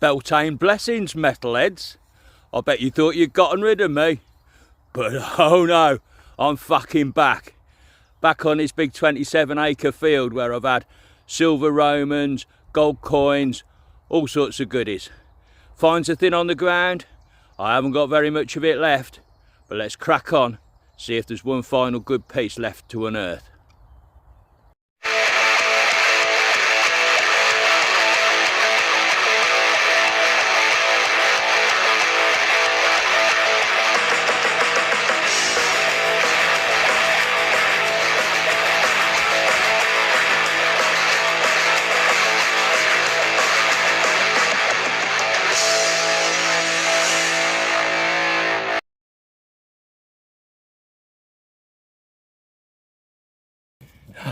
Beltane blessings, metalheads. I bet you thought you'd gotten rid of me. But oh no, I'm fucking back. Back on this big 27-acre field where I've had silver Romans, gold coins, all sorts of goodies. Finds a thing on the ground. I haven't got very much of it left, but let's crack on, see if there's one final good piece left to unearth.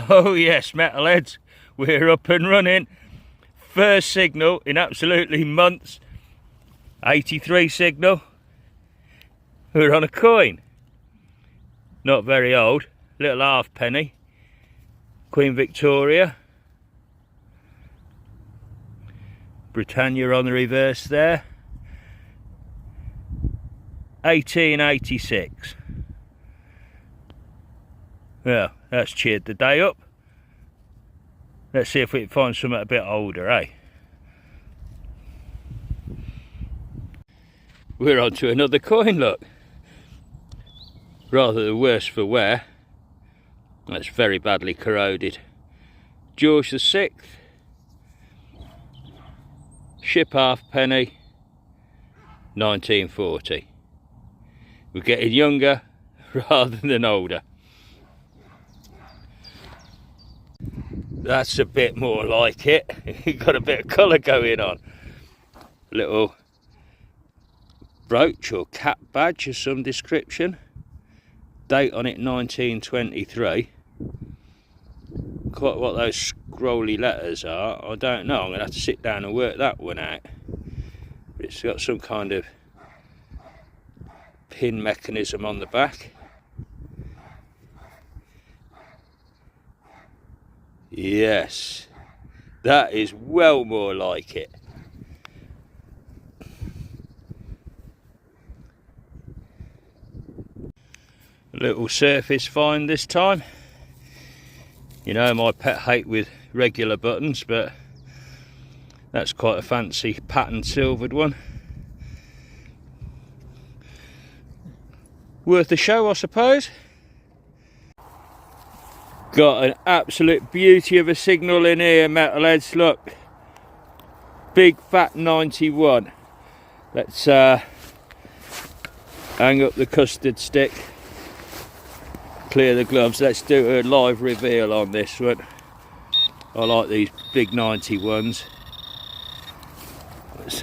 Oh yes, metalheads, we're up and running. First signal in absolutely months. 83 signal. We're on a coin. Not very old, little halfpenny. Queen Victoria. Britannia on the reverse there. 1886. Well, that's cheered the day up. Let's see if we can find something a bit older, eh? We're on to another coin, look. Rather the worse for wear. That's very badly corroded. George VI. Ship halfpenny. 1940. We're getting younger rather than older. That's a bit more like it. You've got a bit of colour going on. Little brooch or cap badge of some description. Date on it 1923. Quite what those scrolly letters are, I don't know. I'm going to have to sit down and work that one out. But it's got some kind of pin mechanism on the back. Yes, that is well more like it. A little surface find this time. You know my pet hate with regular buttons, but that's quite a fancy patterned silvered one. Worth a show, I suppose. Got an absolute beauty of a signal in here, metalheads, look. Big fat 91. Let's hang up the custard stick, clear the gloves. Let's do a live reveal on this one. I like these big 91s. Let's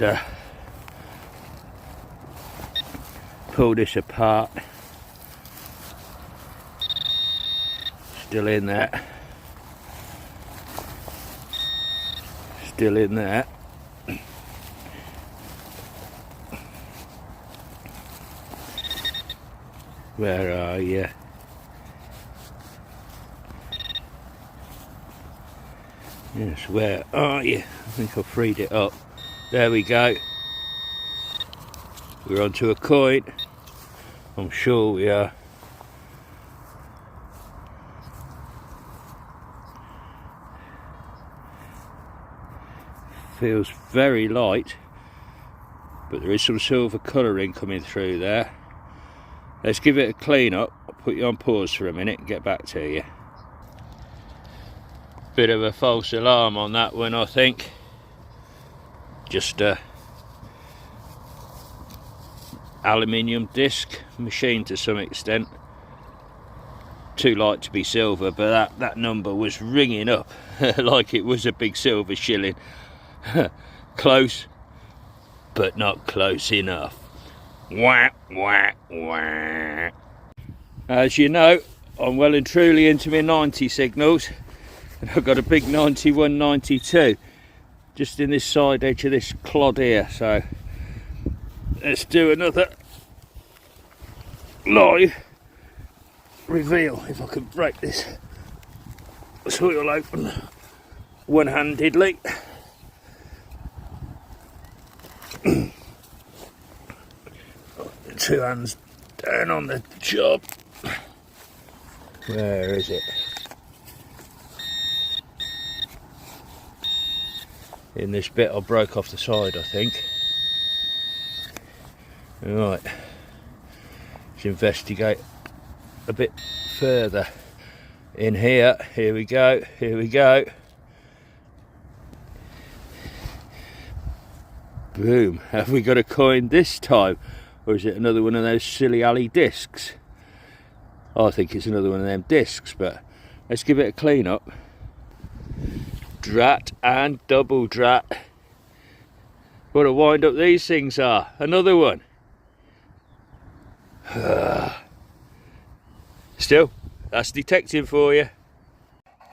pull this apart. Still in there. Still in there. Where are you? Yes, where are you? I think I freed it up. There we go. We're onto a coin. I'm sure we are. Feels very light, but there is some silver colouring coming through there. Let's give it a clean up. I'll put you on pause for a minute and get back to you. Bit of a false alarm on that one, I think. Just a aluminium disc machine to some extent. Too light to be silver, but that number was ringing up like it was a big silver shilling. Close, but not close enough. Wah, wah, wah. As you know, I'm well and truly into my 90 signals, and I've got a big 91, 92 just in this side edge of this clod here. So let's do another live reveal. If I can break this soil open one-handedly. Two hands down on the job. Where is it? In this bit I broke off the side, I think. Right, let's investigate a bit further in here. Here we go, here we go. Boom. Have we got a coin this time? Or is it another one of those silly alley discs? I think it's another one of them discs, but let's give it a clean up. Drat and double drat. What a wind up these things are. Another one. Still, that's detecting for you.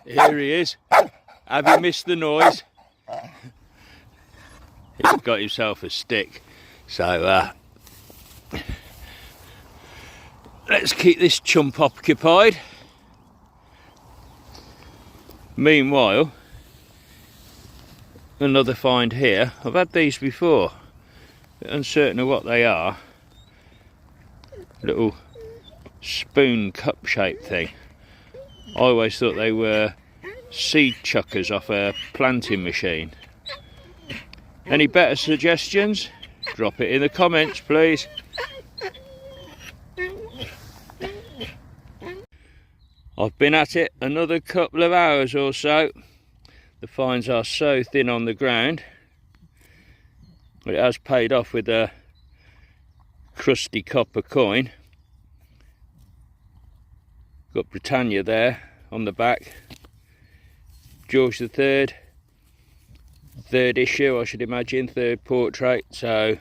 Here he is. Have you missed the noise? He's got himself a stick. So let's keep this chump occupied. Meanwhile, another find here. I've had these before, uncertain of what they are. Little spoon cup shaped thing. I always thought they were seed chuckers off a planting machine. Any better suggestions? Drop it in the comments, please. I've been at it another couple of hours or so. The finds are so thin on the ground, but it has paid off with a crusty copper coin. Got Britannia there on the back. George III, third issue I should imagine, third portrait, so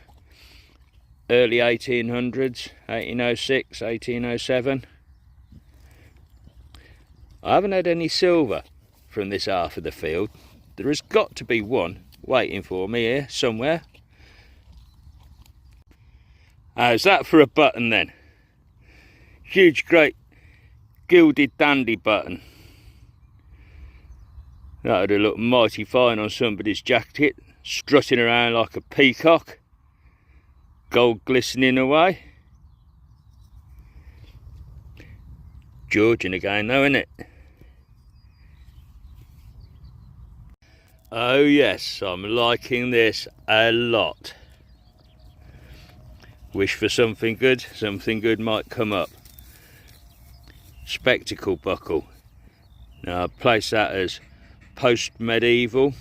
early 1800s, 1806, 1807. I haven't had any silver from this half of the field. There has got to be one waiting for me here somewhere. How's that for a button then? Huge, great, gilded dandy button. That would have looked mighty fine on somebody's jacket, strutting around like a peacock. Gold glistening away. Georgian again though, isn't it? Oh yes, I'm liking this a lot. Wish for something good might come up. Spectacle buckle. Now I'll place that as post-medieval,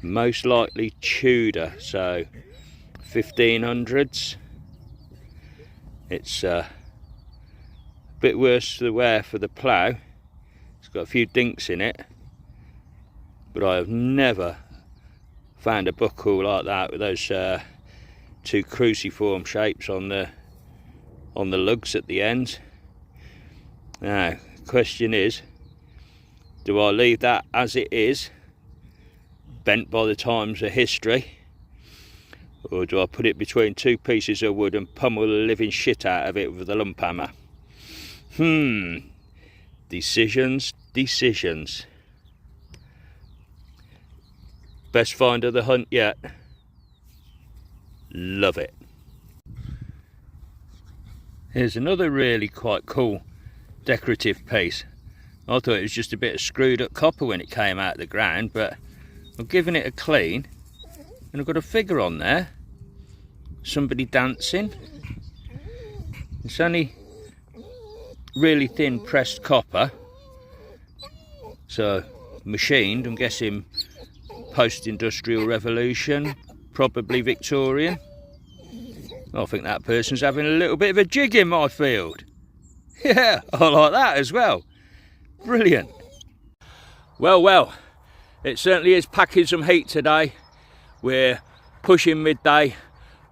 most likely Tudor, so 1500s. It's a bit worse to wear for the plough. It's got a few dinks in it, but I have never found a buckle like that with those two cruciform shapes on the lugs at the ends. Now, the question is, do I leave that as it is, bent by the times of history, or do I put it between two pieces of wood and pummel the living shit out of it with a lump hammer? Decisions. Best find of the hunt yet. Love it. Here's another really quite cool decorative piece. I thought it was just a bit of screwed up copper when it came out of the ground, but I've given it a clean and I've got a figure on there, somebody dancing. It's only really thin pressed copper, so machined, I'm guessing post-industrial revolution, probably Victorian. I think that person's having a little bit of a jig in my field. Yeah, I like that as well. Brilliant. Well, it certainly is packing some heat today. We're pushing midday.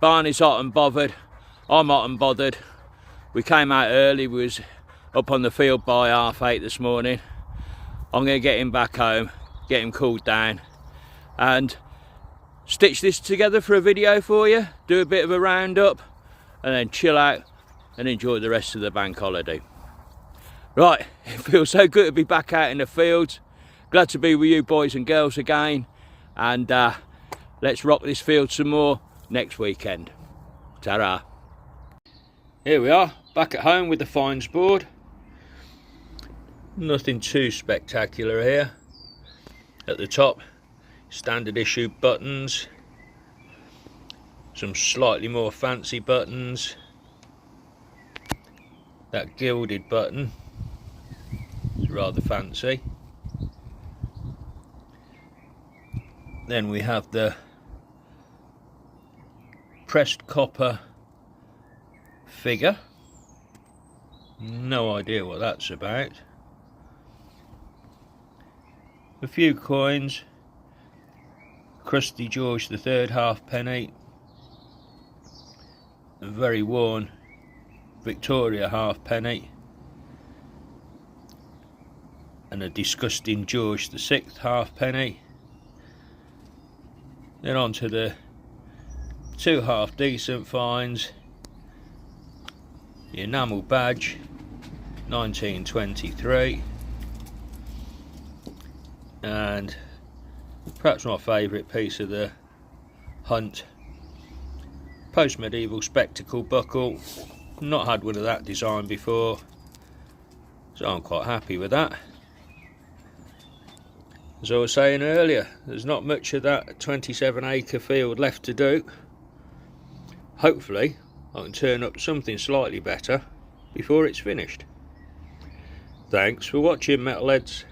Barney's hot and bothered. I'm hot and bothered. We came out early. We was up on the field by 8:30 this morning. I'm going to get him back home, get him cooled down, and stitch this together for a video for you, do a bit of a roundup, and then chill out and enjoy the rest of the bank holiday. Right, it feels so good to be back out in the fields. Glad to be with you boys and girls again, and let's rock this field some more next weekend. Ta-ra. Here we are, back at home with the fines board. Nothing too spectacular here. At the top, standard issue buttons, some slightly more fancy buttons, that gilded button is rather fancy. Then we have the pressed copper figure, no idea what that's about. A few coins, crusty George III halfpenny, a very worn Victoria halfpenny, and a disgusting George VI halfpenny. Then on to the two half decent finds, the enamel badge 1923, and perhaps my favourite piece of the hunt, post-medieval spectacle buckle. Not had one of that design before, so I'm quite happy with that. As I was saying earlier, there's not much of that 27 acre field left to do. Hopefully I can turn up something slightly better before it's finished. Thanks for watching, metalheads.